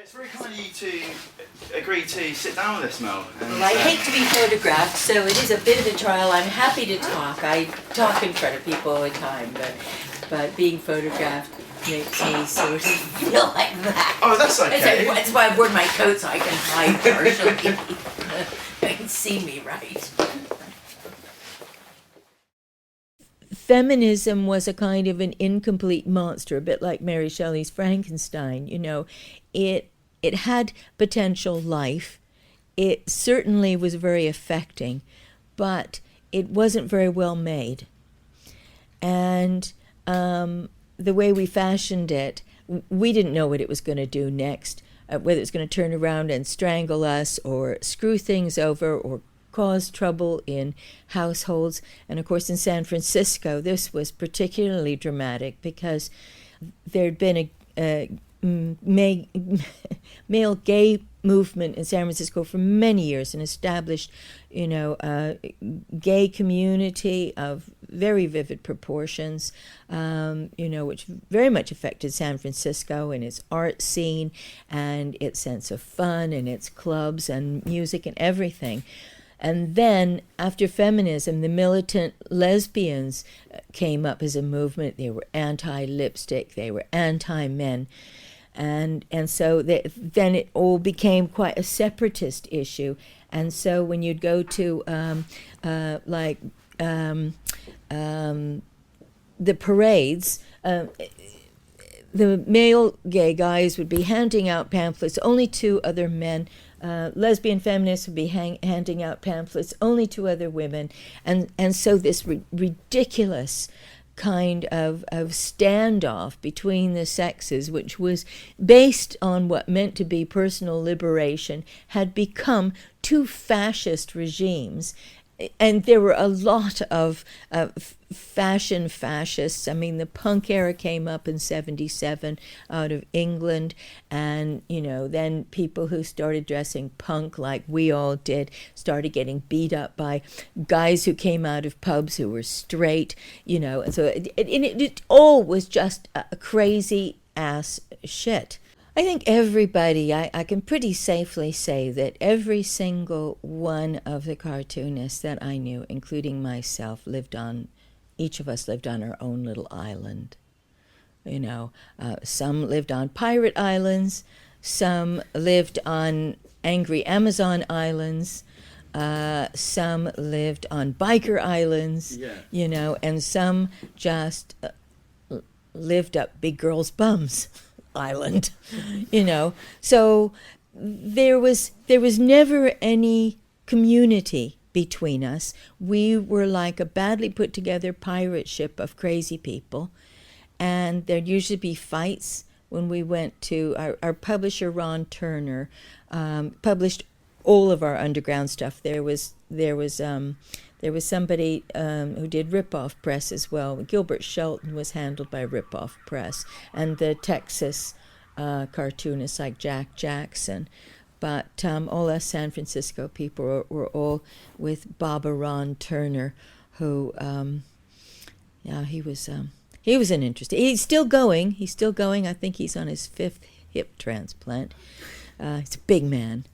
It's very kind of you to agree to sit down with us, Mel. Well, I hate to be photographed, so it is a bit of a trial. I'm happy to talk. I talk in front of people all the time, but being photographed makes me sort of feel like that. Oh, that's okay. That's why I wore my coat, so I can hide partially. You can see me right. Feminism was a kind of an incomplete monster, a bit like Mary Shelley's Frankenstein. You know, it had potential life. It certainly was very affecting, but it wasn't very well made. And the way we fashioned it, we didn't know what it was going to do next, whether it's going to turn around and strangle us or screw things over or cause trouble in households. And of course in San Francisco this was particularly dramatic because there'd been a male gay movement in San Francisco for many years, an established, gay community of very vivid proportions, which very much affected San Francisco and its art scene and its sense of fun and its clubs and music and everything. And then, after feminism, the militant lesbians came up as a movement. They were anti-lipstick, they were anti-men. And so then it all became quite a separatist issue. And so when you'd go to, the parades, the male gay guys would be handing out pamphlets only to other men. Lesbian feminists would be handing out pamphlets only to other women, and so this ridiculous kind of standoff between the sexes, which was based on what meant to be personal liberation, had become two fascist regimes. And there were a lot of fashion fascists. I mean, the punk era came up in '77 out of England, and, then people who started dressing punk like we all did started getting beat up by guys who came out of pubs who were straight, and so it all was just a crazy ass shit. I think everybody, I can pretty safely say that every single one of the cartoonists that I knew, including myself, each of us lived on our own little island. Some lived on pirate islands, some lived on angry Amazon islands, some lived on biker islands, and some just lived up big girls' bums. Island, so there was never any community between us. We were like a badly put together pirate ship of crazy people, and there'd usually be fights when we went to our publisher. Ron Turner published all of our underground stuff. There was somebody who did Ripoff Press as well. Gilbert Shelton was handled by Ripoff Press, and the Texas cartoonists like Jack Jackson. But all us San Francisco people were all with Baba Ron Turner, who, he was an interesting. He's still going. I think he's on his 5th hip transplant. He's a big man.